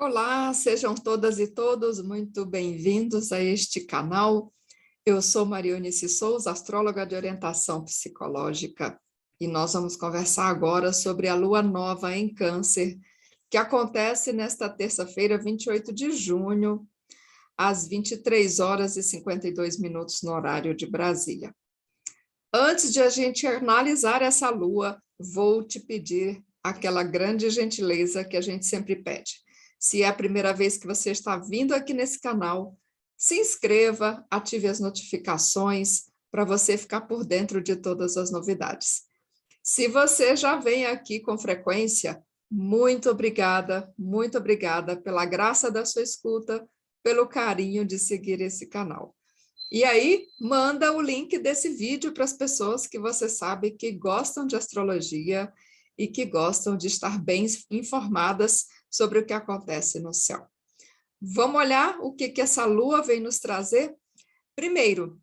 Olá, sejam todas e todos muito bem-vindos a este canal. Eu sou Marionice Souza, astróloga de orientação psicológica, e nós vamos conversar agora sobre a lua nova em Câncer, que acontece nesta terça-feira, 28 de junho, às 23 horas e 52 minutos no horário de Brasília. Antes de a gente analisar essa lua, vou te pedir aquela grande gentileza que a gente sempre pede. Se é a primeira vez que você está vindo aqui nesse canal, se inscreva, ative as notificações para você ficar por dentro de todas as novidades. Se você já vem aqui com frequência, muito obrigada pela graça da sua escuta, pelo carinho de seguir esse canal. E aí, manda o link desse vídeo para as pessoas que você sabe que gostam de astrologia e que gostam de estar bem informadas sobre o que acontece no céu. Vamos olhar o que essa lua vem nos trazer? Primeiro,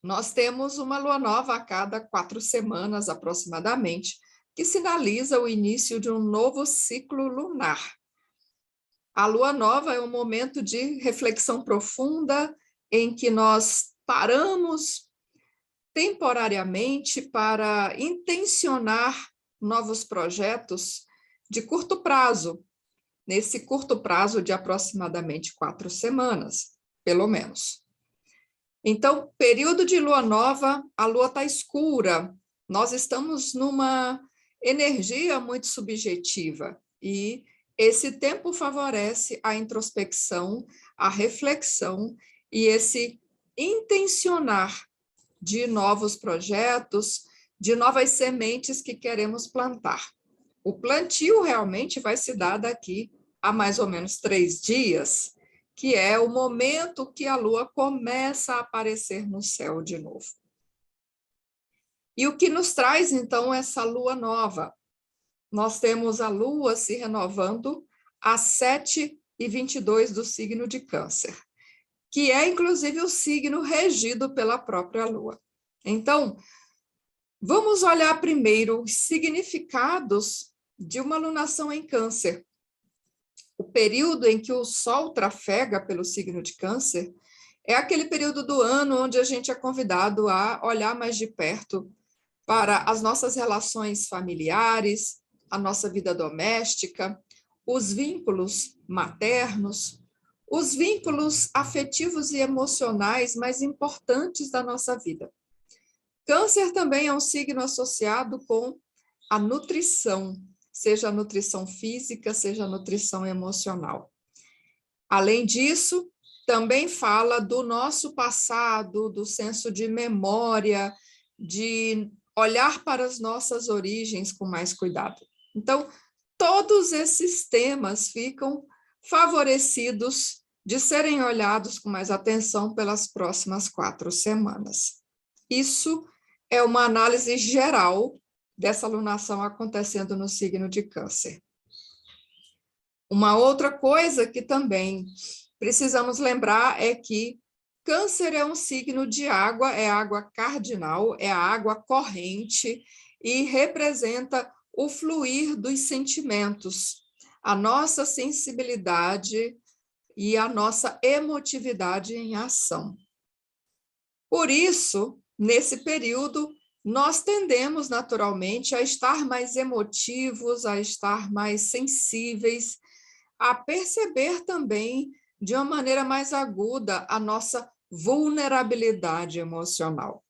nós temos uma lua nova a cada 4 semanas, aproximadamente, que sinaliza o início de um novo ciclo lunar. A lua nova é um momento de reflexão profunda, em que nós paramos temporariamente para intencionar novos projetos de curto prazo, nesse curto prazo de aproximadamente 4 semanas, pelo menos. Então, período de lua nova, a lua está escura, nós estamos numa energia muito subjetiva e esse tempo favorece a introspecção, a reflexão e esse intencionar de novos projetos, de novas sementes que queremos plantar. O plantio realmente vai se dar daqui a mais ou menos 3 dias, que é o momento que a lua começa a aparecer no céu de novo. E o que nos traz, então, essa lua nova? Nós temos a lua se renovando às 7h22 do signo de Câncer, que é, inclusive, o signo regido pela própria lua. Então, vamos olhar primeiro os significados de uma lunação em Câncer. O período em que o Sol trafega pelo signo de Câncer é aquele período do ano onde a gente é convidado a olhar mais de perto para as nossas relações familiares, a nossa vida doméstica, os vínculos maternos, os vínculos afetivos e emocionais mais importantes da nossa vida. Câncer também é um signo associado com a nutrição, seja a nutrição física, seja a nutrição emocional. Além disso, também fala do nosso passado, do senso de memória, de olhar para as nossas origens com mais cuidado. Então, todos esses temas ficam favorecidos de serem olhados com mais atenção pelas próximas 4 semanas. Isso é uma análise geral dessa lunação acontecendo no signo de Câncer. Uma outra coisa que também precisamos lembrar é que Câncer é um signo de água, é água cardinal, é a água corrente e representa o fluir dos sentimentos, a nossa sensibilidade e a nossa emotividade em ação. Por isso, nesse período, nós tendemos naturalmente a estar mais emotivos, a estar mais sensíveis, a perceber também de uma maneira mais aguda a nossa vulnerabilidade emocional.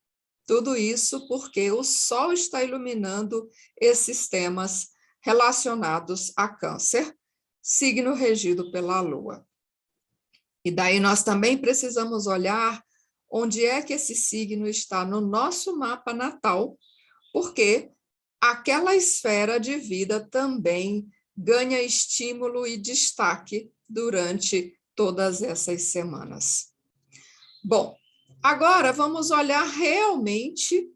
Tudo isso porque o Sol está iluminando esses temas relacionados a Câncer, signo regido pela Lua. E daí nós também precisamos olhar onde é que esse signo está no nosso mapa natal, porque aquela esfera de vida também ganha estímulo e destaque durante todas essas semanas. Bom, agora vamos olhar realmente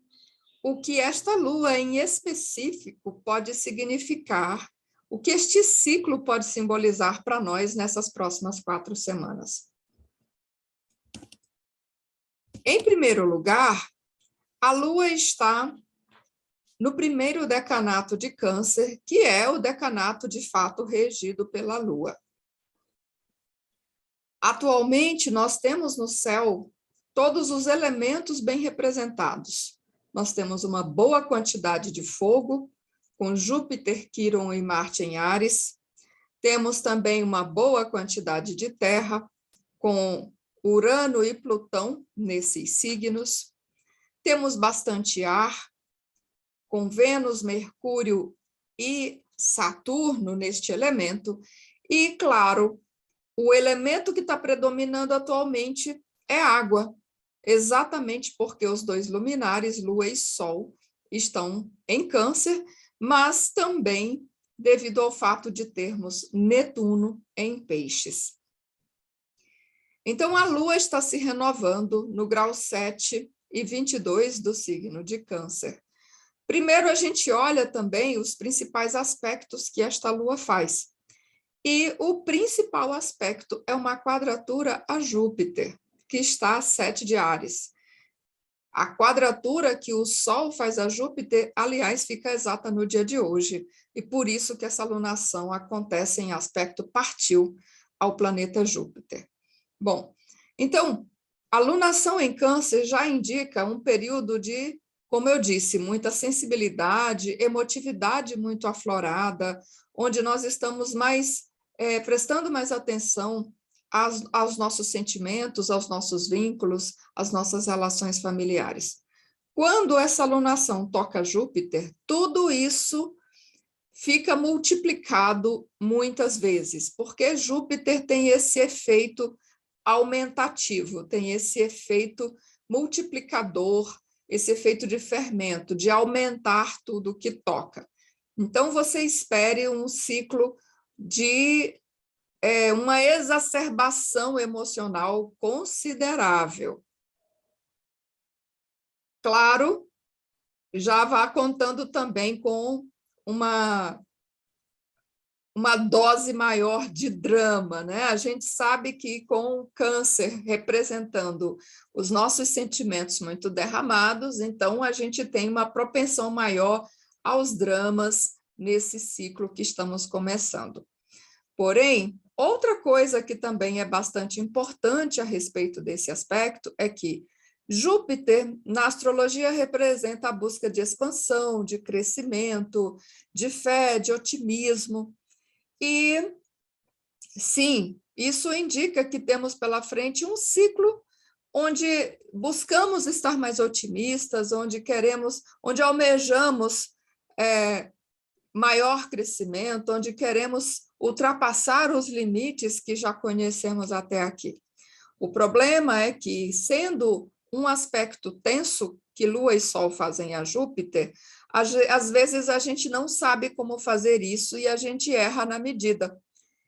o que esta lua em específico pode significar, o que este ciclo pode simbolizar para nós nessas próximas 4 semanas. Em primeiro lugar, a lua está no primeiro decanato de Câncer, que é o decanato de fato regido pela lua. Atualmente, nós temos no céu todos os elementos bem representados. Nós temos uma boa quantidade de fogo, com Júpiter, Quirón e Marte em Áries. Temos também uma boa quantidade de terra, com Urano e Plutão nesses signos. Temos bastante ar, com Vênus, Mercúrio e Saturno neste elemento. E, claro, o elemento que está predominando atualmente é água, exatamente porque os dois luminares, Lua e Sol, estão em Câncer, mas também devido ao fato de termos Netuno em Peixes. Então, a Lua está se renovando no grau 7 e 22 do signo de Câncer. Primeiro, a gente olha também os principais aspectos que esta Lua faz. E o principal aspecto é uma quadratura a Júpiter, que está a 7 de Áries. A quadratura que o Sol faz a Júpiter, aliás, fica exata no dia de hoje, e por isso que essa alunação acontece em aspecto partil ao planeta Júpiter. Bom, então, a alunação em Câncer já indica um período de, como eu disse, muita sensibilidade, emotividade muito aflorada, onde nós estamos prestando mais atenção aos nossos sentimentos, aos nossos vínculos, às nossas relações familiares. Quando essa alunação toca Júpiter, tudo isso fica multiplicado muitas vezes, porque Júpiter tem esse efeito aumentativo, tem esse efeito multiplicador, esse efeito de fermento, de aumentar tudo que toca. Então, você espere um ciclo de uma exacerbação emocional considerável. Claro, já vá contando também com uma dose maior de drama, né? A gente sabe que com o Câncer representando os nossos sentimentos muito derramados, então a gente tem uma propensão maior aos dramas nesse ciclo que estamos começando. Porém, outra coisa que também é bastante importante a respeito desse aspecto é que Júpiter, na astrologia, representa a busca de expansão, de crescimento, de fé, de otimismo. E, sim, isso indica que temos pela frente um ciclo onde buscamos estar mais otimistas, onde almejamos maior crescimento, onde queremos ultrapassar os limites que já conhecemos até aqui. O problema é que, sendo um aspecto tenso que Lua e Sol fazem a Júpiter, às vezes a gente não sabe como fazer isso e a gente erra na medida.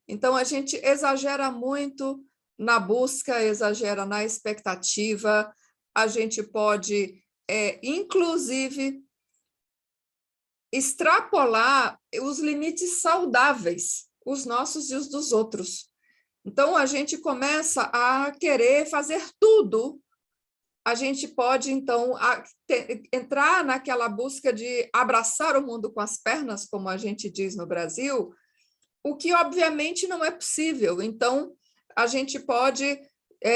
Então, a gente exagera muito na busca, exagera na expectativa, a gente pode, inclusive, extrapolar os limites saudáveis, os nossos e os dos outros. Então, a gente começa a querer fazer tudo. A gente pode, então, entrar naquela busca de abraçar o mundo com as pernas, como a gente diz no Brasil, o que, obviamente, não é possível. Então, a gente pode,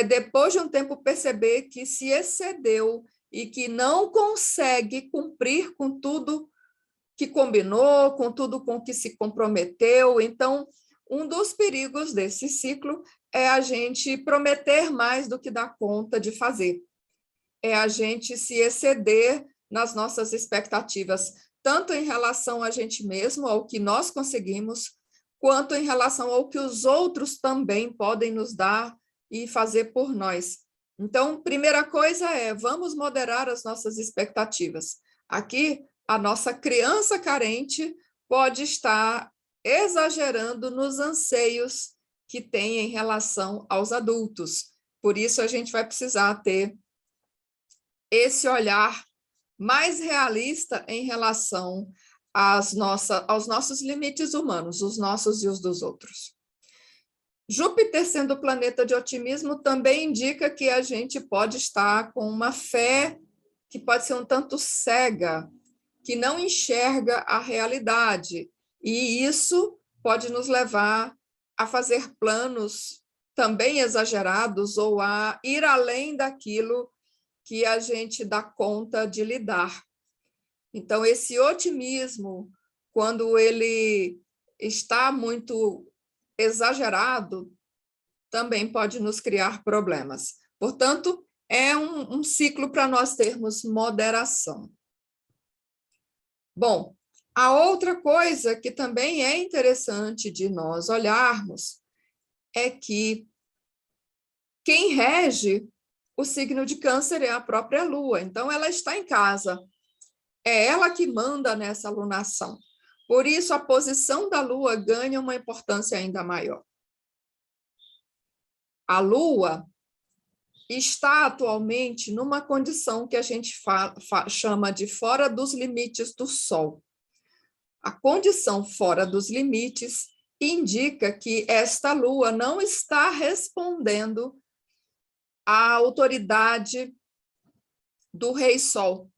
depois de um tempo, perceber que se excedeu e que não consegue cumprir com tudo que combinou, com tudo com que se comprometeu. Então, um dos perigos desse ciclo é a gente prometer mais do que dá conta de fazer. É a gente se exceder nas nossas expectativas, tanto em relação a gente mesmo, ao que nós conseguimos, quanto em relação ao que os outros também podem nos dar e fazer por nós. Então, primeira coisa vamos moderar as nossas expectativas. Aqui, a nossa criança carente pode estar exagerando nos anseios que tem em relação aos adultos. Por isso, a gente vai precisar ter esse olhar mais realista em relação aos nossos limites humanos, os nossos e os dos outros. Júpiter, sendo planeta de otimismo, também indica que a gente pode estar com uma fé que pode ser um tanto cega, que não enxerga a realidade, e isso pode nos levar a fazer planos também exagerados ou a ir além daquilo que a gente dá conta de lidar. Então, esse otimismo, quando ele está muito exagerado, também pode nos criar problemas. Portanto, é um ciclo para nós termos moderação. Bom, a outra coisa que também é interessante de nós olharmos é que quem rege o signo de Câncer é a própria Lua. Então, ela está em casa. É ela que manda nessa alunação. Por isso, a posição da Lua ganha uma importância ainda maior. A Lua está atualmente numa condição que a gente chama de fora dos limites do Sol. A condição fora dos limites indica que esta Lua não está respondendo à autoridade do Rei Sol,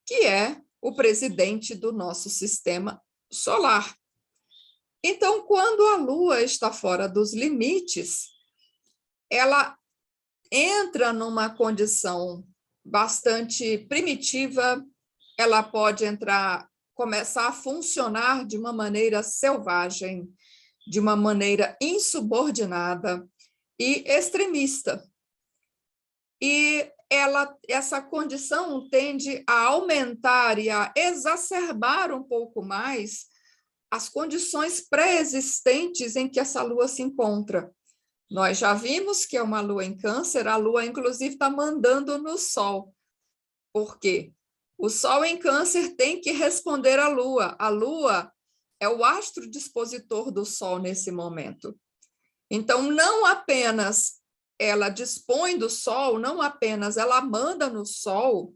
que é o presidente do nosso sistema solar. Então, quando a Lua está fora dos limites, ela entra numa condição bastante primitiva, ela pode começar a funcionar de uma maneira selvagem, de uma maneira insubordinada e extremista. E essa condição tende a aumentar e a exacerbar um pouco mais as condições pré-existentes em que essa Lua se encontra. Nós já vimos que é uma Lua em Câncer, a Lua, inclusive, está mandando no Sol. Por quê? O Sol em Câncer tem que responder à Lua. A Lua é o astro dispositor do Sol nesse momento. Então, não apenas ela dispõe do Sol, não apenas ela manda no Sol,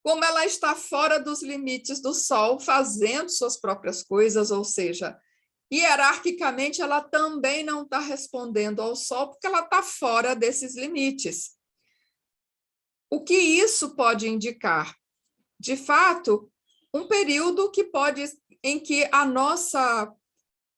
como ela está fora dos limites do Sol, fazendo suas próprias coisas, ou seja, hierarquicamente ela também não está respondendo ao Sol, porque ela está fora desses limites. O que isso pode indicar? De fato, um período em que a nossa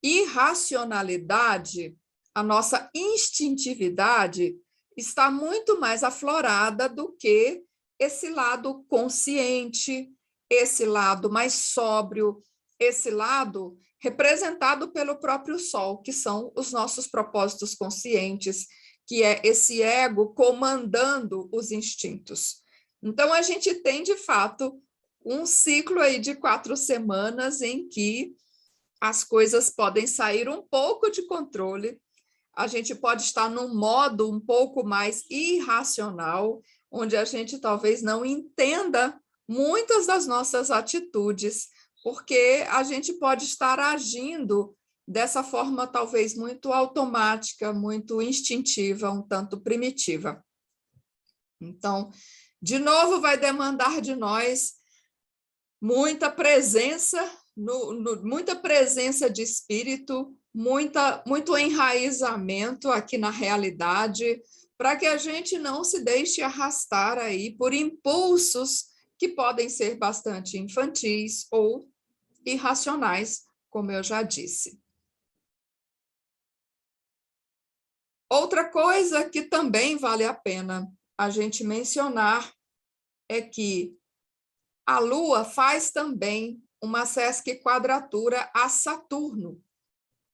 irracionalidade, a nossa instintividade está muito mais aflorada do que esse lado consciente, esse lado mais sóbrio, esse lado representado pelo próprio Sol, que são os nossos propósitos conscientes, que é esse ego comandando os instintos. Então, a gente tem, de fato, um ciclo aí de 4 semanas em que as coisas podem sair um pouco de controle, a gente pode estar num modo um pouco mais irracional, onde a gente talvez não entenda muitas das nossas atitudes, porque a gente pode estar agindo dessa forma talvez muito automática, muito instintiva, um tanto primitiva. Então, de novo, vai demandar de nós muita presença, muita presença de espírito, muito enraizamento aqui na realidade, para que a gente não se deixe arrastar aí por impulsos que podem ser bastante infantis ou irracionais, como eu já disse. Outra coisa que também vale a pena a gente mencionar é que a Lua faz também uma sesquiquadratura a Saturno.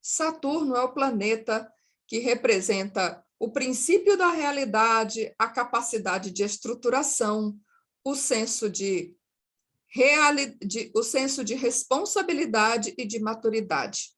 Saturno é o planeta que representa o princípio da realidade, a capacidade de estruturação, o senso de responsabilidade e de maturidade.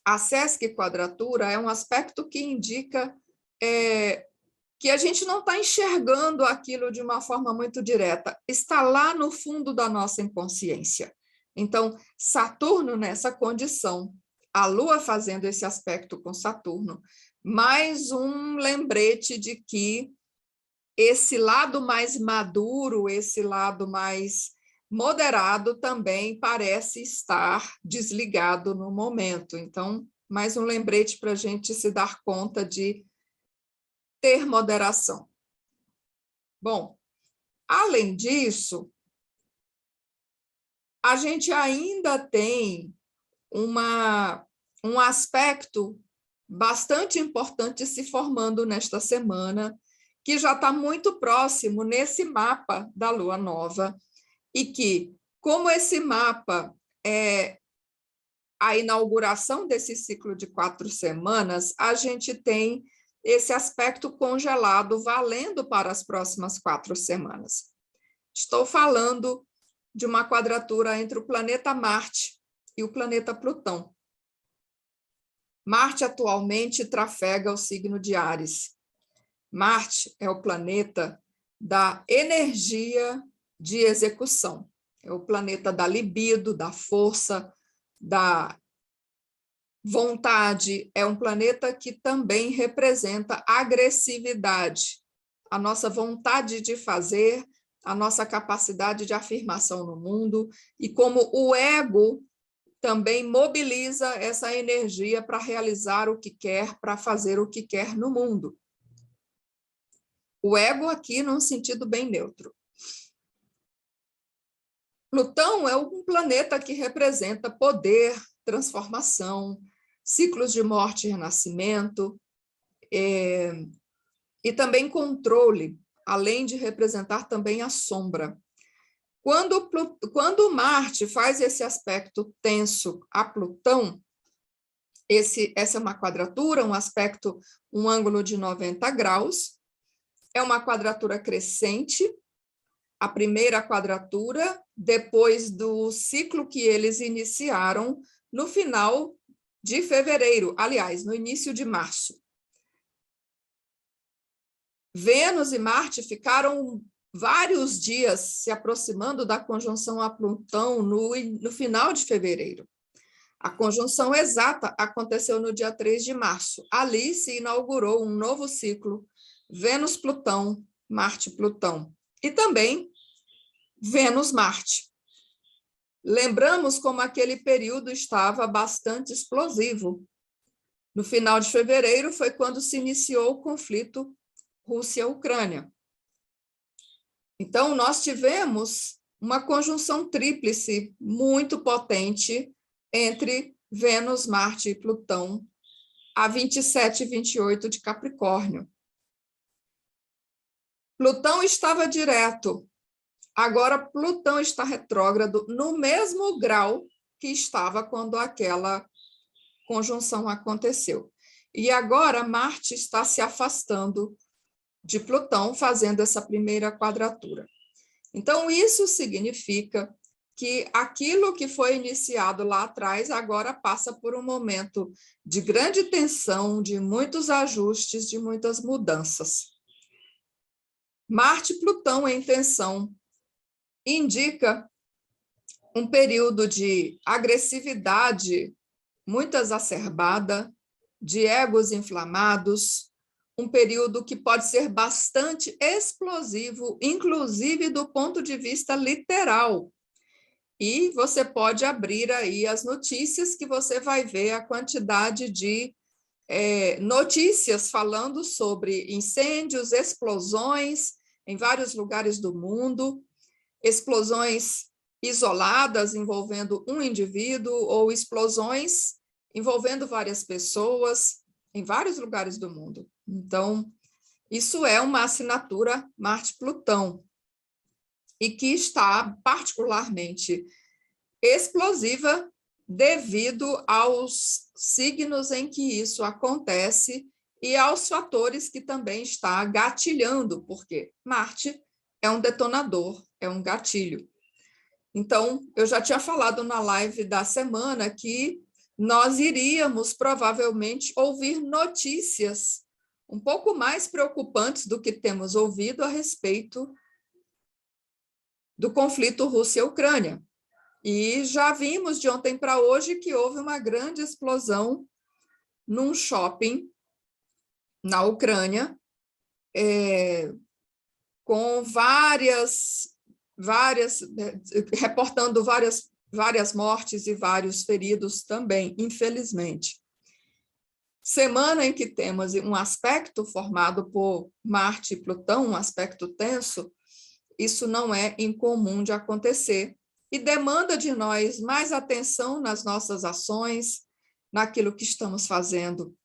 A sesquiquadratura é um aspecto que indica que a gente não está enxergando aquilo de uma forma muito direta, está lá no fundo da nossa inconsciência. Então, Saturno nessa condição, a Lua fazendo esse aspecto com Saturno, mais um lembrete de que esse lado mais maduro, esse lado mais moderado também parece estar desligado no momento. Então, mais um lembrete para a gente se dar conta de ter moderação. Bom, além disso, a gente ainda tem um aspecto bastante importante se formando nesta semana, que já está muito próximo nesse mapa da Lua Nova, e que, como esse mapa é a inauguração desse ciclo de 4 semanas, a gente tem esse aspecto congelado valendo para as próximas 4 semanas. Estou falando de uma quadratura entre o planeta Marte e o planeta Plutão. Marte atualmente trafega o signo de Áries. Marte é o planeta da energia de execução. É o planeta da libido, da força, da vontade. É um planeta que também representa agressividade, a nossa vontade de fazer, a nossa capacidade de afirmação no mundo, e como o ego também mobiliza essa energia para realizar o que quer, para fazer o que quer no mundo. O ego aqui num sentido bem neutro. Plutão é um planeta que representa poder, transformação, ciclos de morte e renascimento, e também controle, além de representar também a sombra. Quando Marte faz esse aspecto tenso a Plutão, essa é uma quadratura, um aspecto, um ângulo de 90 graus, é uma quadratura crescente, a primeira quadratura, depois do ciclo que eles iniciaram no final de fevereiro, aliás, no início de março. Vênus e Marte ficaram vários dias se aproximando da conjunção a Plutão no final de fevereiro. A conjunção exata aconteceu no dia 3 de março. Ali se inaugurou um novo ciclo, Vênus-Plutão, Marte-Plutão. E também Vênus-Marte. Lembramos como aquele período estava bastante explosivo. No final de fevereiro foi quando se iniciou o conflito Rússia-Ucrânia. Então, nós tivemos uma conjunção tríplice muito potente entre Vênus, Marte e Plutão, a 27 e 28 de Capricórnio. Plutão estava direto, agora Plutão está retrógrado no mesmo grau que estava quando aquela conjunção aconteceu. E agora Marte está se afastando de Plutão, fazendo essa primeira quadratura. Então, isso significa que aquilo que foi iniciado lá atrás agora passa por um momento de grande tensão, de muitos ajustes, de muitas mudanças. Marte e Plutão em tensão indica um período de agressividade muito exacerbada, de egos inflamados, um período que pode ser bastante explosivo, inclusive do ponto de vista literal. E você pode abrir aí as notícias que você vai ver a quantidade de notícias falando sobre incêndios, explosões em vários lugares do mundo, explosões isoladas envolvendo um indivíduo ou explosões envolvendo várias pessoas em vários lugares do mundo. Então, isso é uma assinatura Marte-Plutão e que está particularmente explosiva devido aos signos em que isso acontece e aos fatores que também está gatilhando, porque Marte é um detonador, é um gatilho. Então, eu já tinha falado na live da semana que nós iríamos provavelmente ouvir notícias um pouco mais preocupantes do que temos ouvido a respeito do conflito Rússia-Ucrânia. E já vimos de ontem para hoje que houve uma grande explosão num shopping na Ucrânia, com reportando várias mortes e vários feridos também, infelizmente. Semana em que temos um aspecto formado por Marte e Plutão, um aspecto tenso, isso não é incomum de acontecer e demanda de nós mais atenção nas nossas ações, naquilo que estamos fazendo.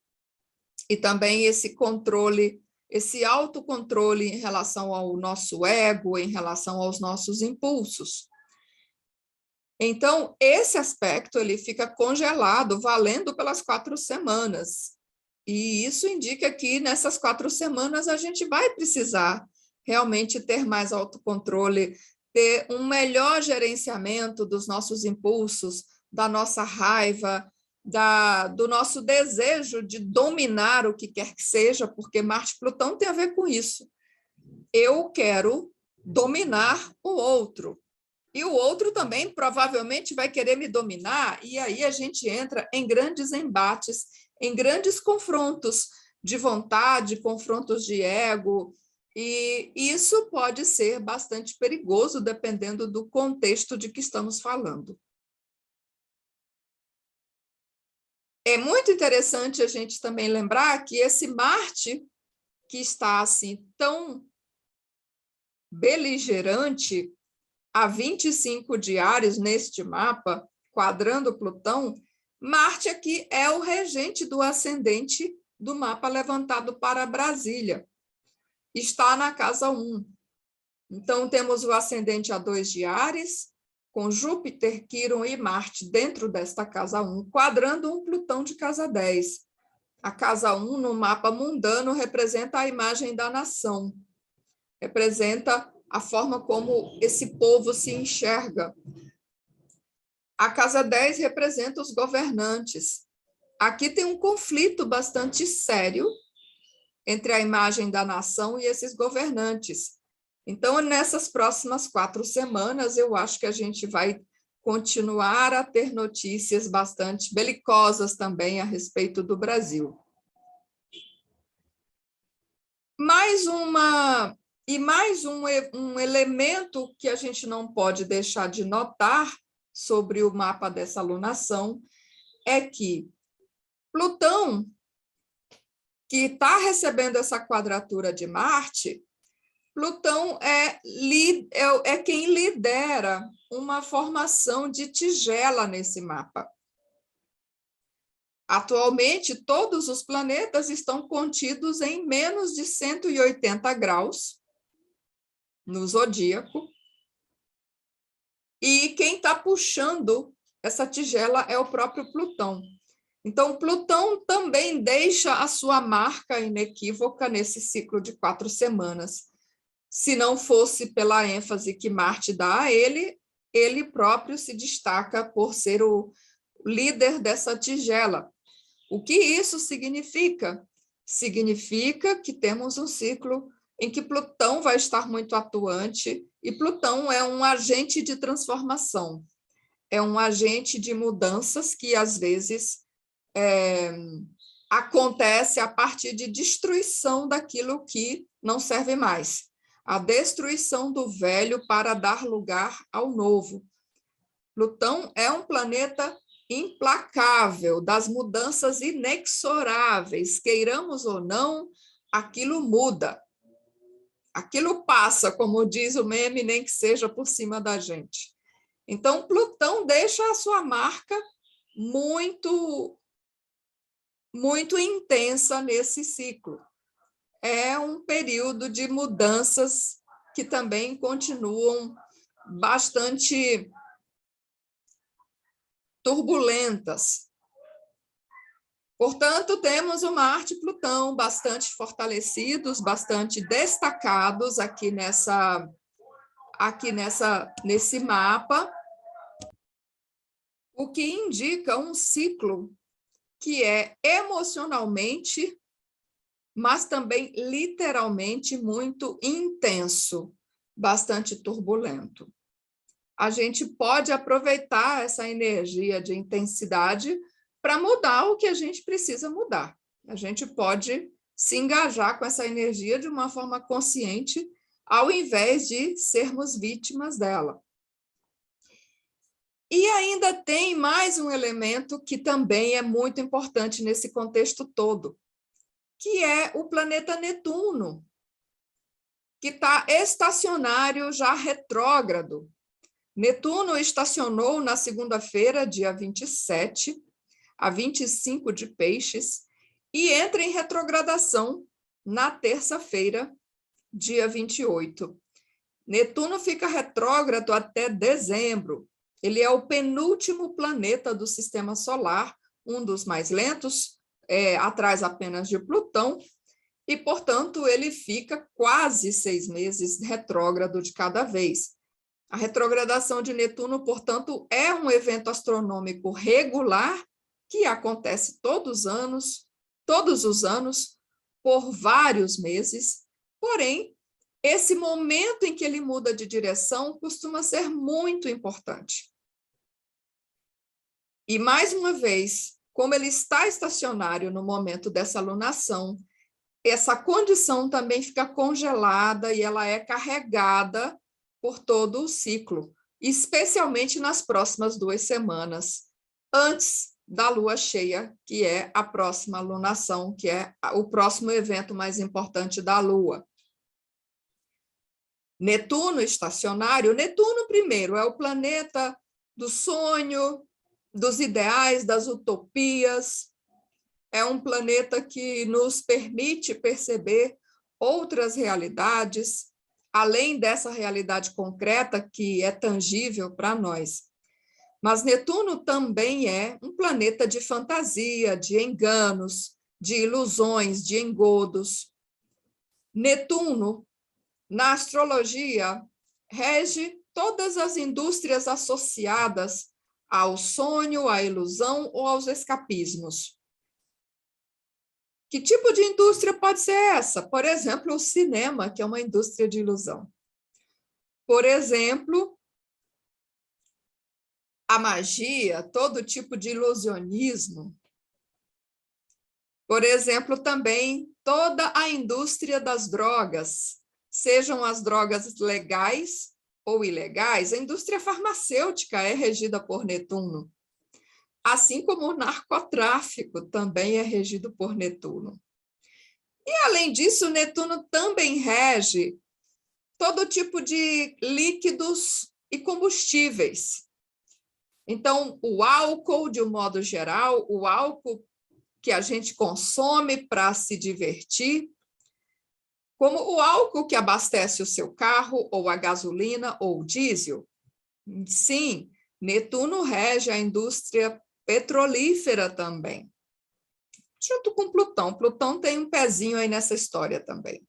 e também esse controle, esse autocontrole em relação ao nosso ego, em relação aos nossos impulsos. Então, esse aspecto ele fica congelado, valendo pelas 4 semanas. E isso indica que nessas 4 semanas a gente vai precisar realmente ter mais autocontrole, ter um melhor gerenciamento dos nossos impulsos, da nossa raiva, do nosso desejo de dominar o que quer que seja, porque Marte e Plutão tem a ver com isso. Eu quero dominar o outro. E o outro também provavelmente vai querer me dominar, e aí a gente entra em grandes embates, em grandes confrontos de vontade, confrontos de ego, e isso pode ser bastante perigoso, dependendo do contexto de que estamos falando. É muito interessante a gente também lembrar que esse Marte, que está assim tão beligerante, a 25 de Áries neste mapa, quadrando Plutão, Marte aqui é o regente do ascendente do mapa levantado para Brasília. Está na casa 1. Então, temos o ascendente A2 de Áries, com Júpiter, Quirón e Marte dentro desta casa 1, quadrando um Plutão de casa 10. A casa 1, no mapa mundano, representa a imagem da nação, representa a forma como esse povo se enxerga. A casa 10 representa os governantes. Aqui tem um conflito bastante sério entre a imagem da nação e esses governantes. Então, nessas próximas 4 semanas, eu acho que a gente vai continuar a ter notícias bastante belicosas também a respeito do Brasil. Mais um elemento que a gente não pode deixar de notar sobre o mapa dessa alunação é que Plutão, que está recebendo essa quadratura de Marte, Plutão é quem lidera uma formação de tigela nesse mapa. Atualmente, todos os planetas estão contidos em menos de 180 graus no zodíaco, e quem está puxando essa tigela é o próprio Plutão. Então, Plutão também deixa a sua marca inequívoca nesse ciclo de 4 semanas. Se não fosse pela ênfase que Marte dá a ele, ele próprio se destaca por ser o líder dessa tigela. O que isso significa? Significa que temos um ciclo em que Plutão vai estar muito atuante, e Plutão é um agente de transformação, é um agente de mudanças que, às vezes, acontece a partir de destruição daquilo que não serve mais. A destruição do velho para dar lugar ao novo. Plutão é um planeta implacável, das mudanças inexoráveis. Queiramos ou não, aquilo muda. Aquilo passa, como diz o meme, nem que seja por cima da gente. Então, Plutão deixa a sua marca muito intensa nesse ciclo. É um período de mudanças que também continuam bastante turbulentas. Portanto, temos o Marte e Plutão bastante fortalecidos, bastante destacados nesse mapa, o que indica um ciclo que é emocionalmente, mas também literalmente muito intenso, bastante turbulento. A gente pode aproveitar essa energia de intensidade para mudar o que a gente precisa mudar. A gente pode se engajar com essa energia de uma forma consciente, ao invés de sermos vítimas dela. E ainda tem mais um elemento que também é muito importante nesse contexto todo, que é o planeta Netuno, que está estacionário, já retrógrado. Netuno estacionou na segunda-feira, dia 27, a 25 de Peixes, e entra em retrogradação na terça-feira, dia 28. Netuno fica retrógrado até dezembro. Ele é o penúltimo planeta do sistema solar, um dos mais lentos, atrás apenas de Plutão, e, portanto, ele fica quase 6 meses retrógrado de cada vez. A retrogradação de Netuno, portanto, é um evento astronômico regular que acontece todos os anos, por vários meses, porém, esse momento em que ele muda de direção costuma ser muito importante. E, mais uma vez, como ele está estacionário no momento dessa lunação, essa condição também fica congelada e ela é carregada por todo o ciclo, especialmente nas próximas 2 semanas, antes da lua cheia, que é a próxima lunação, que é o próximo evento mais importante da lua. Netuno estacionário. Netuno, primeiro, é o planeta do sonho, dos ideais, das utopias. É um planeta que nos permite perceber outras realidades, além dessa realidade concreta que é tangível para nós. Mas Netuno também é um planeta de fantasia, de enganos, de ilusões, de engodos. Netuno, na astrologia, rege todas as indústrias associadas ao sonho, à ilusão ou aos escapismos. Que tipo de indústria pode ser essa? Por exemplo, o cinema, que é uma indústria de ilusão. Por exemplo, a magia, todo tipo de ilusionismo. Por exemplo, também toda a indústria das drogas, sejam as drogas legais ou ilegais. A indústria farmacêutica é regida por Netuno, assim como o narcotráfico também é regido por Netuno. E, além disso, Netuno também rege todo tipo de líquidos e combustíveis. Então, o álcool, de um modo geral, o álcool que a gente consome para se divertir, como o álcool que abastece o seu carro, ou a gasolina, ou o diesel. Sim, Netuno rege a indústria petrolífera também, junto com Plutão. Plutão tem um pezinho aí nessa história também.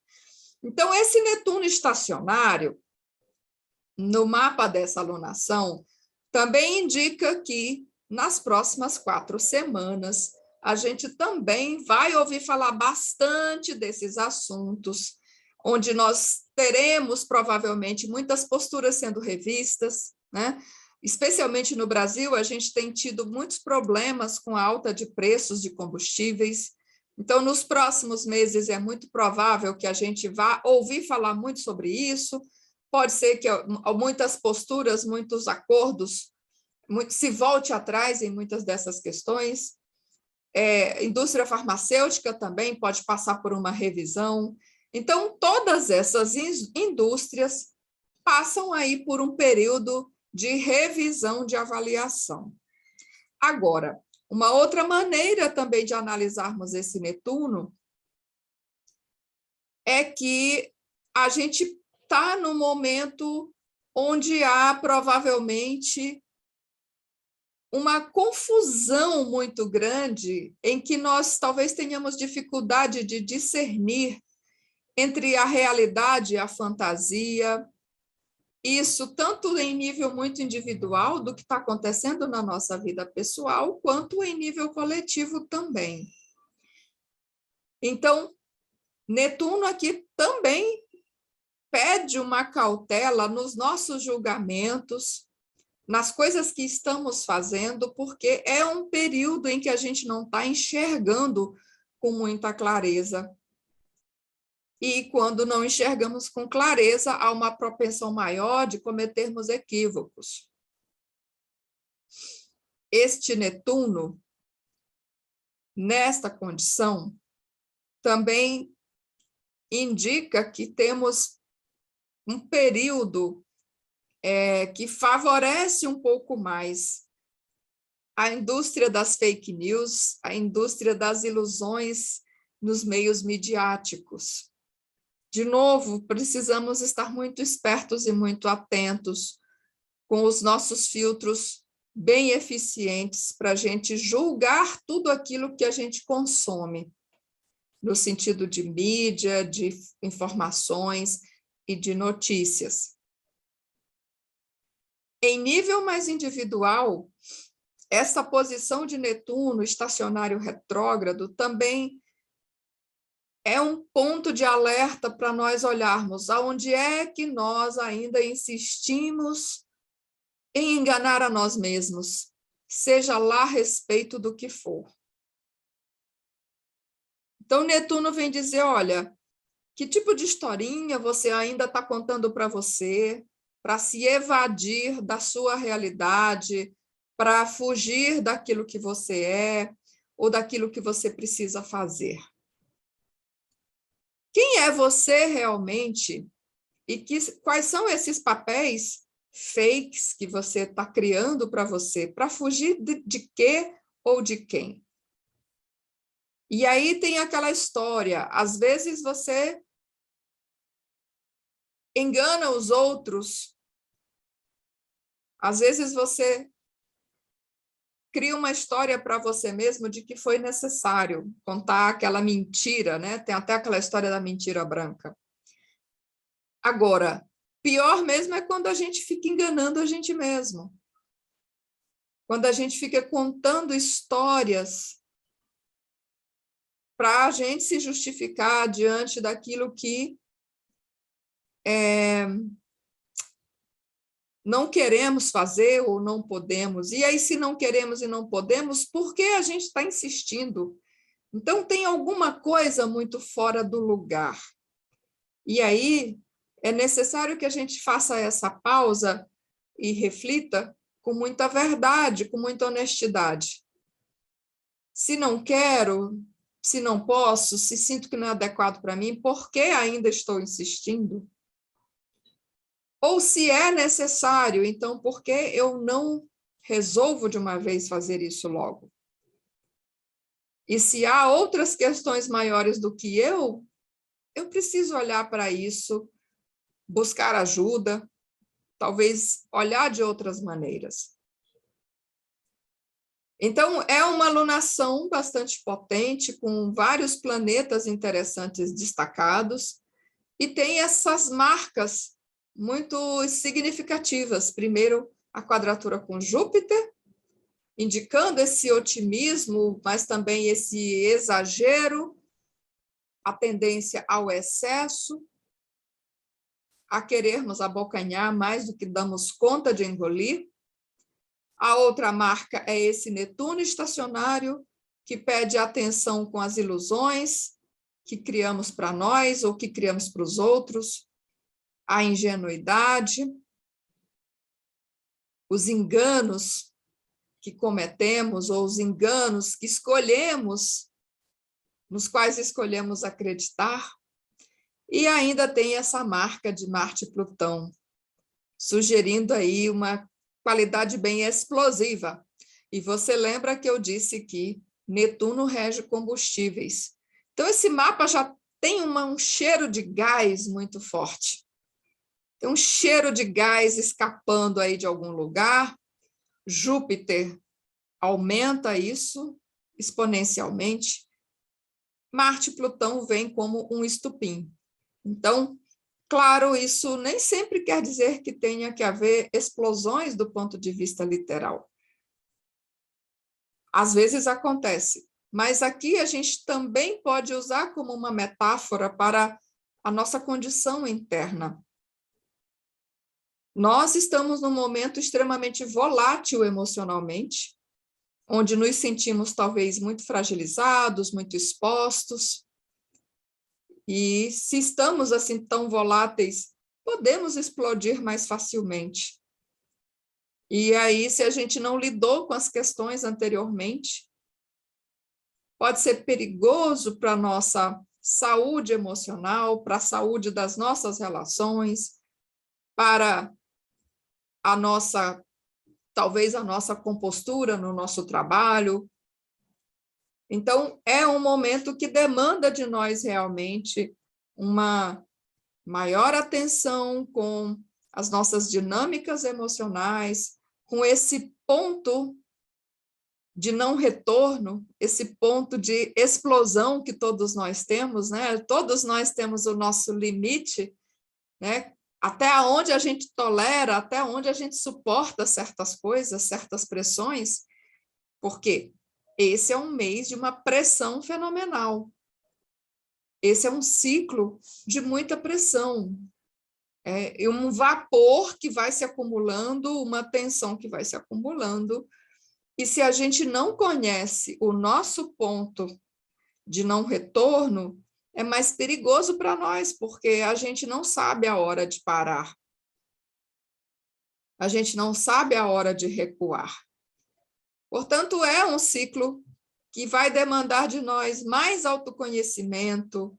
Então, esse Netuno estacionário, no mapa dessa alunação, também indica que, nas próximas 4 semanas, a gente também vai ouvir falar bastante desses assuntos, onde nós teremos, provavelmente, muitas posturas sendo revistas, né? Especialmente no Brasil, a gente tem tido muitos problemas com a alta de preços de combustíveis. Então, nos próximos meses, é muito provável que a gente vá ouvir falar muito sobre isso. Pode ser que muitas posturas, muitos acordos, se volte atrás em muitas dessas questões. Indústria farmacêutica também pode passar por uma revisão. Então, todas essas indústrias passam aí por um período de revisão de avaliação. Agora, uma outra maneira também de analisarmos esse Netuno é que a gente está no momento onde há provavelmente uma confusão muito grande em que nós talvez tenhamos dificuldade de discernir entre a realidade e a fantasia. Isso tanto em nível muito individual do que está acontecendo na nossa vida pessoal, quanto em nível coletivo também. Então, Netuno aqui também pede uma cautela nos nossos julgamentos, nas coisas que estamos fazendo, porque é um período em que a gente não está enxergando com muita clareza. E quando não enxergamos com clareza, há uma propensão maior de cometermos equívocos. Este Netuno, nesta condição, também indica que temos um período que favorece um pouco mais a indústria das fake news, a indústria das ilusões nos meios midiáticos. De novo, precisamos estar muito espertos e muito atentos com os nossos filtros bem eficientes para a gente julgar tudo aquilo que a gente consome, no sentido de mídia, de informações e de notícias. Em nível mais individual, essa posição de Netuno estacionário retrógrado também é um ponto de alerta para nós olharmos aonde é que nós ainda insistimos em enganar a nós mesmos, seja lá a respeito do que for. Então, Netuno vem dizer, olha, que tipo de historinha você ainda está contando para você, para se evadir da sua realidade, para fugir daquilo que você é ou daquilo que você precisa fazer. Quem é você realmente e quais são esses papéis fakes que você está criando para você, para fugir de quê ou de quem? E aí tem aquela história, às vezes você engana os outros, às vezes você cria uma história para você mesmo de que foi necessário contar aquela mentira, né? Tem até aquela história da mentira branca. Agora, pior mesmo é quando a gente fica enganando a gente mesmo. Quando a gente fica contando histórias para a gente se justificar diante daquilo que não queremos fazer ou não podemos. E aí, se não queremos e não podemos, por que a gente está insistindo? Então, tem alguma coisa muito fora do lugar. E aí, é necessário que a gente faça essa pausa e reflita com muita verdade, com muita honestidade. Se não quero, se não posso, se sinto que não é adequado para mim, por que ainda estou insistindo? Ou se é necessário, então por que eu não resolvo de uma vez fazer isso logo? E se há outras questões maiores do que eu preciso olhar para isso, buscar ajuda, talvez olhar de outras maneiras. Então, é uma alunação bastante potente, com vários planetas interessantes destacados, e tem essas marcas muito significativas. Primeiro, a quadratura com Júpiter, indicando esse otimismo, mas também esse exagero, a tendência ao excesso, a querermos abocanhar mais do que damos conta de engolir. A outra marca é esse Netuno estacionário, que pede atenção com as ilusões que criamos para nós ou que criamos para os outros, a ingenuidade, os enganos que cometemos ou os enganos que escolhemos, nos quais escolhemos acreditar. E ainda tem essa marca de Marte e Plutão, sugerindo aí uma qualidade bem explosiva. E você lembra que eu disse que Netuno rege combustíveis. Então, esse mapa já tem um cheiro de gás muito forte. Tem um cheiro de gás escapando aí de algum lugar. Júpiter aumenta isso exponencialmente. Marte e Plutão vêm como um estupim. Então, claro, isso nem sempre quer dizer que tenha que haver explosões do ponto de vista literal. Às vezes acontece, mas aqui a gente também pode usar como uma metáfora para a nossa condição interna. Nós estamos num momento extremamente volátil emocionalmente, onde nos sentimos talvez muito fragilizados, muito expostos. E se estamos assim tão voláteis, podemos explodir mais facilmente. E aí, se a gente não lidou com as questões anteriormente, pode ser perigoso para a nossa saúde emocional, para a saúde das nossas relações, para a nossa talvez a nossa compostura no nosso trabalho. Então, é um momento que demanda de nós realmente uma maior atenção com as nossas dinâmicas emocionais, com esse ponto de não retorno, esse ponto de explosão que todos nós temos, né? Todos nós temos o nosso limite, né? Até onde a gente tolera, até onde a gente suporta certas coisas, certas pressões, porque esse é um mês de uma pressão fenomenal. Esse é um ciclo de muita pressão. É um vapor que vai se acumulando, uma tensão que vai se acumulando. E se a gente não conhece o nosso ponto de não retorno, é mais perigoso para nós, porque a gente não sabe a hora de parar. A gente não sabe a hora de recuar. Portanto, é um ciclo que vai demandar de nós mais autoconhecimento,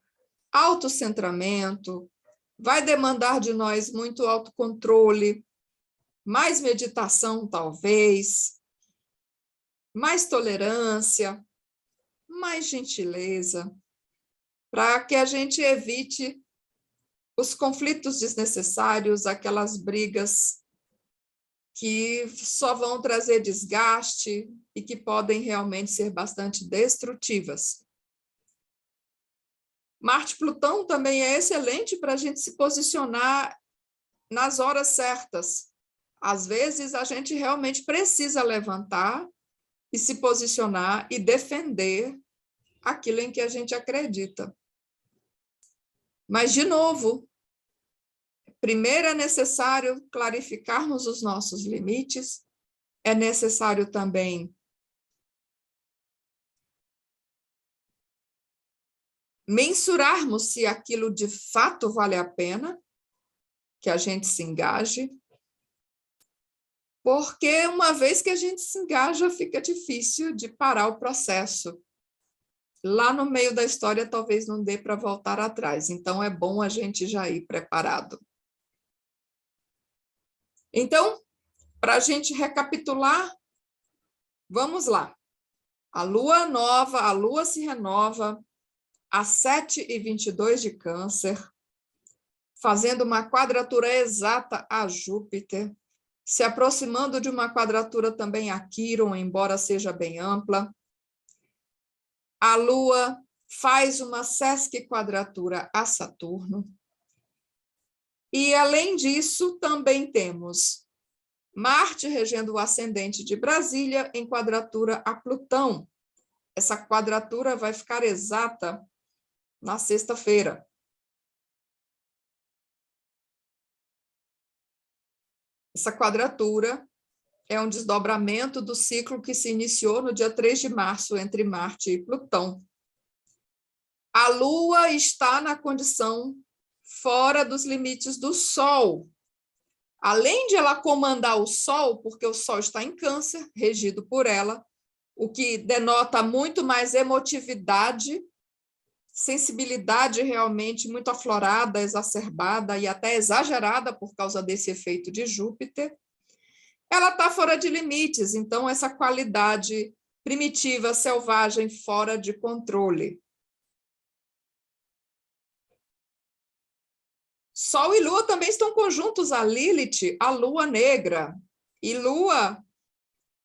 autocentramento, vai demandar de nós muito autocontrole, mais meditação, talvez, mais tolerância, mais gentileza, para que a gente evite os conflitos desnecessários, aquelas brigas que só vão trazer desgaste e que podem realmente ser bastante destrutivas. Marte-Plutão também é excelente para a gente se posicionar nas horas certas. Às vezes, a gente realmente precisa levantar e se posicionar e defender aquilo em que a gente acredita. Mas, de novo, primeiro é necessário clarificarmos os nossos limites, é necessário também mensurarmos se aquilo de fato vale a pena que a gente se engaje, porque uma vez que a gente se engaja, fica difícil de parar o processo. Lá no meio da história, talvez não dê para voltar atrás, então é bom a gente já ir preparado. Então, para a gente recapitular, vamos lá. A lua nova, a lua se renova às 7h22 de Câncer, fazendo uma quadratura exata a Júpiter, se aproximando de uma quadratura também a Quirón, embora seja bem ampla. A Lua faz uma sesquiquadratura a Saturno. E, além disso, também temos Marte regendo o ascendente de Brasília em quadratura a Plutão. Essa quadratura vai ficar exata na sexta-feira. Essa quadratura é um desdobramento do ciclo que se iniciou no dia 3 de março entre Marte e Plutão. A Lua está na condição fora dos limites do Sol. Além de ela comandar o Sol, porque o Sol está em Câncer, regido por ela, o que denota muito mais emotividade, sensibilidade realmente muito aflorada, exacerbada e até exagerada por causa desse efeito de Júpiter, ela está fora de limites, então essa qualidade primitiva, selvagem, fora de controle. Sol e Lua também estão conjuntos a Lilith, a Lua negra, e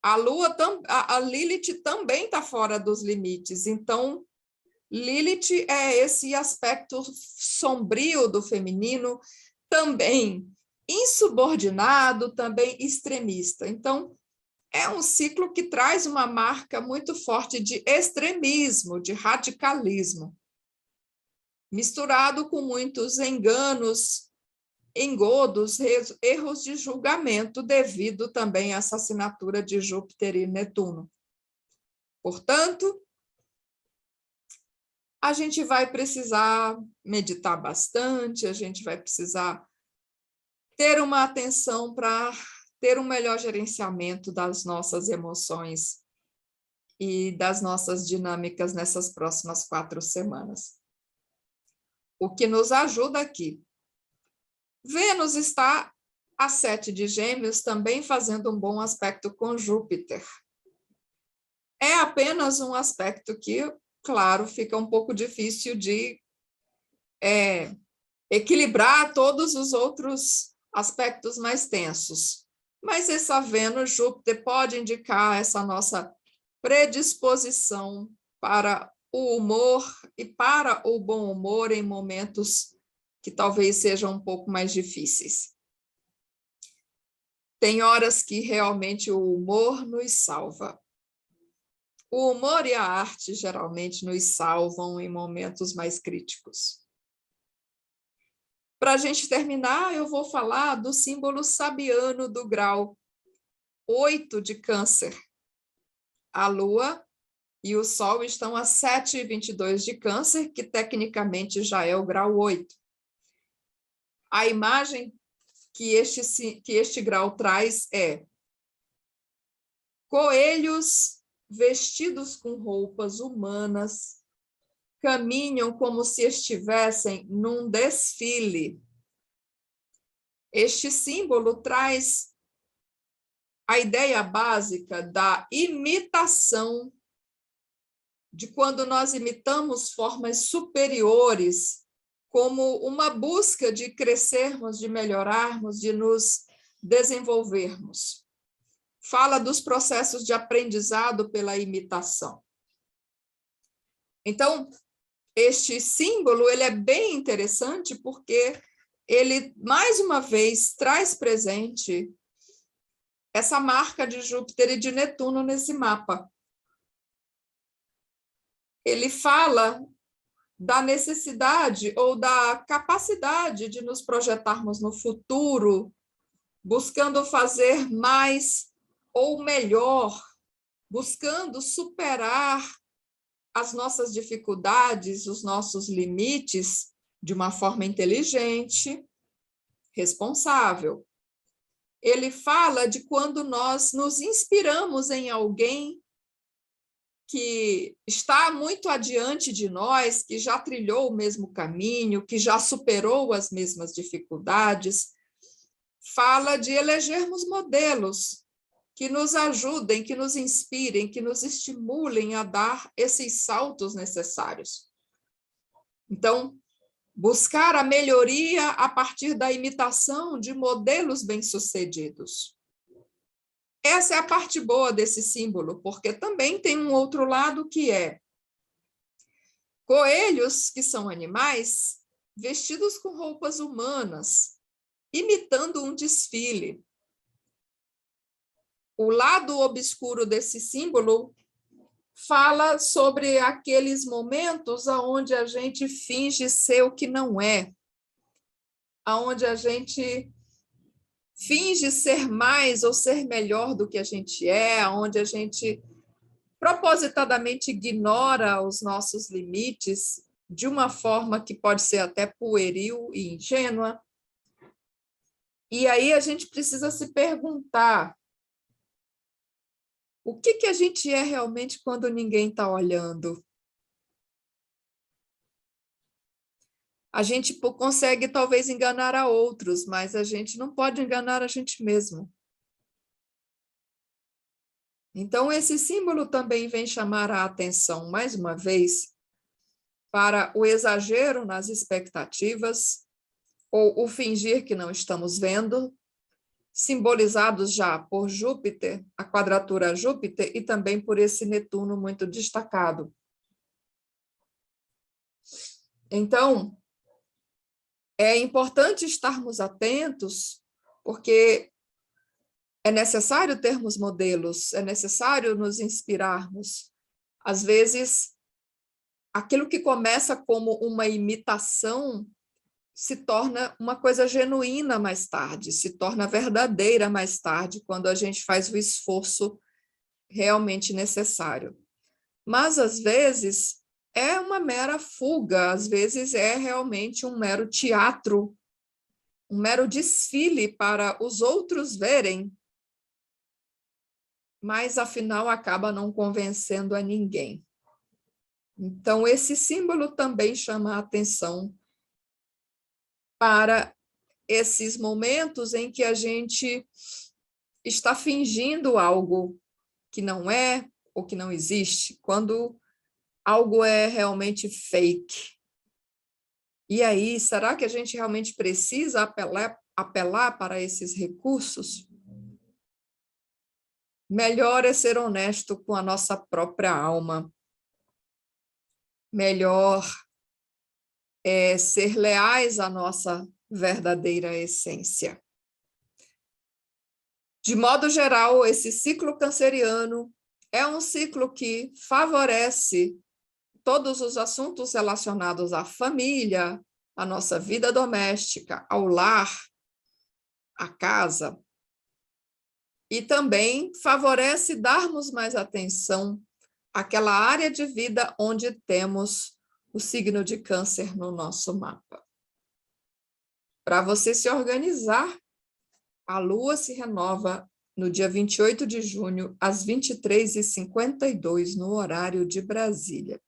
a Lilith também está fora dos limites, então Lilith é esse aspecto sombrio do feminino, também insubordinado, também extremista. Então, é um ciclo que traz uma marca muito forte de extremismo, de radicalismo, misturado com muitos enganos, engodos, erros de julgamento, devido também à assinatura de Júpiter e Netuno. Portanto, a gente vai precisar meditar bastante, a gente vai precisar ter uma atenção para ter um melhor gerenciamento das nossas emoções e das nossas dinâmicas nessas próximas 4 semanas. O que nos ajuda aqui. Vênus está a 7 de Gêmeos também fazendo um bom aspecto com Júpiter. É apenas um aspecto que, claro, fica um pouco difícil de equilibrar todos os outros aspectos mais tensos. Mas essa Vênus-Júpiter pode indicar essa nossa predisposição para o humor e para o bom humor em momentos que talvez sejam um pouco mais difíceis. Tem horas que realmente o humor nos salva. O humor e a arte geralmente nos salvam em momentos mais críticos. Para a gente terminar, eu vou falar do símbolo sabiano do grau 8 de Câncer. A Lua e o Sol estão a 7,22 de Câncer, que tecnicamente já é o grau 8. A imagem que este grau traz é coelhos vestidos com roupas humanas, caminham como se estivessem num desfile. Este símbolo traz a ideia básica da imitação, de quando nós imitamos formas superiores, como uma busca de crescermos, de melhorarmos, de nos desenvolvermos. Fala dos processos de aprendizado pela imitação. Então, este símbolo ele é bem interessante porque ele, mais uma vez, traz presente essa marca de Júpiter e de Netuno nesse mapa. Ele fala da necessidade ou da capacidade de nos projetarmos no futuro, buscando fazer mais ou melhor, buscando superar as nossas dificuldades, os nossos limites, de uma forma inteligente, responsável. Ele fala de quando nós nos inspiramos em alguém que está muito adiante de nós, que já trilhou o mesmo caminho, que já superou as mesmas dificuldades. Fala de elegermos modelos que nos ajudem, que nos inspirem, que nos estimulem a dar esses saltos necessários. Então, buscar a melhoria a partir da imitação de modelos bem-sucedidos. Essa é a parte boa desse símbolo, porque também tem um outro lado que é coelhos, que são animais, vestidos com roupas humanas, imitando um desfile. O lado obscuro desse símbolo fala sobre aqueles momentos onde a gente finge ser o que não é, onde a gente finge ser mais ou ser melhor do que a gente é, onde a gente propositadamente ignora os nossos limites de uma forma que pode ser até pueril e ingênua. E aí a gente precisa se perguntar o que a gente é realmente quando ninguém está olhando. A gente consegue talvez enganar a outros, mas a gente não pode enganar a gente mesmo. Então, esse símbolo também vem chamar a atenção, mais uma vez, para o exagero nas expectativas, ou o fingir que não estamos vendo, simbolizados já por Júpiter, a quadratura a Júpiter, e também por esse Netuno muito destacado. Então, é importante estarmos atentos, porque é necessário termos modelos, é necessário nos inspirarmos. Às vezes, aquilo que começa como uma imitação se torna uma coisa genuína mais tarde, se torna verdadeira mais tarde, quando a gente faz o esforço realmente necessário. Mas, às vezes, é uma mera fuga, às vezes é realmente um mero teatro, um mero desfile para os outros verem, mas, afinal, acaba não convencendo a ninguém. Então, esse símbolo também chama a atenção para esses momentos em que a gente está fingindo algo que não é ou que não existe, quando algo é realmente fake. E aí, será que a gente realmente precisa apelar para esses recursos? Melhor é ser honesto com a nossa própria alma. Melhor é ser leais à nossa verdadeira essência. De modo geral, esse ciclo canceriano é um ciclo que favorece todos os assuntos relacionados à família, à nossa vida doméstica, ao lar, à casa. E também favorece darmos mais atenção àquela área de vida onde temos o signo de Câncer no nosso mapa. Para você se organizar, a Lua se renova no dia 28 de junho, às 23h52, no horário de Brasília.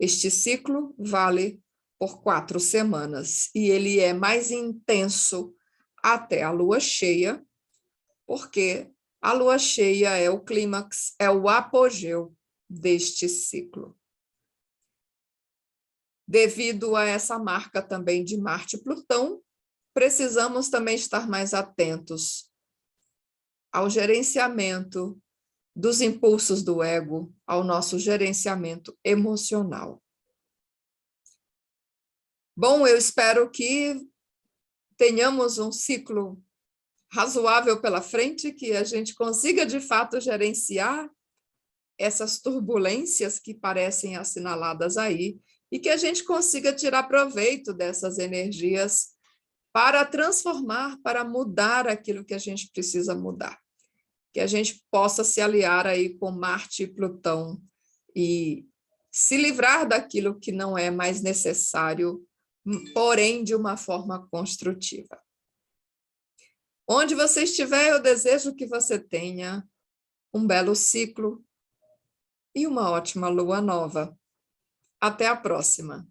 Este ciclo vale por 4 semanas e ele é mais intenso até a Lua cheia, porque a Lua cheia é o clímax, é o apogeu deste ciclo. Devido a essa marca também de Marte e Plutão, precisamos também estar mais atentos ao gerenciamento dos impulsos do ego, ao nosso gerenciamento emocional. Bom, eu espero que tenhamos um ciclo razoável pela frente, que a gente consiga, de fato, gerenciar essas turbulências que parecem assinaladas aí e que a gente consiga tirar proveito dessas energias para transformar, para mudar aquilo que a gente precisa mudar. Que a gente possa se aliar aí com Marte e Plutão e se livrar daquilo que não é mais necessário, porém de uma forma construtiva. Onde você estiver, eu desejo que você tenha um belo ciclo e uma ótima lua nova. Até a próxima!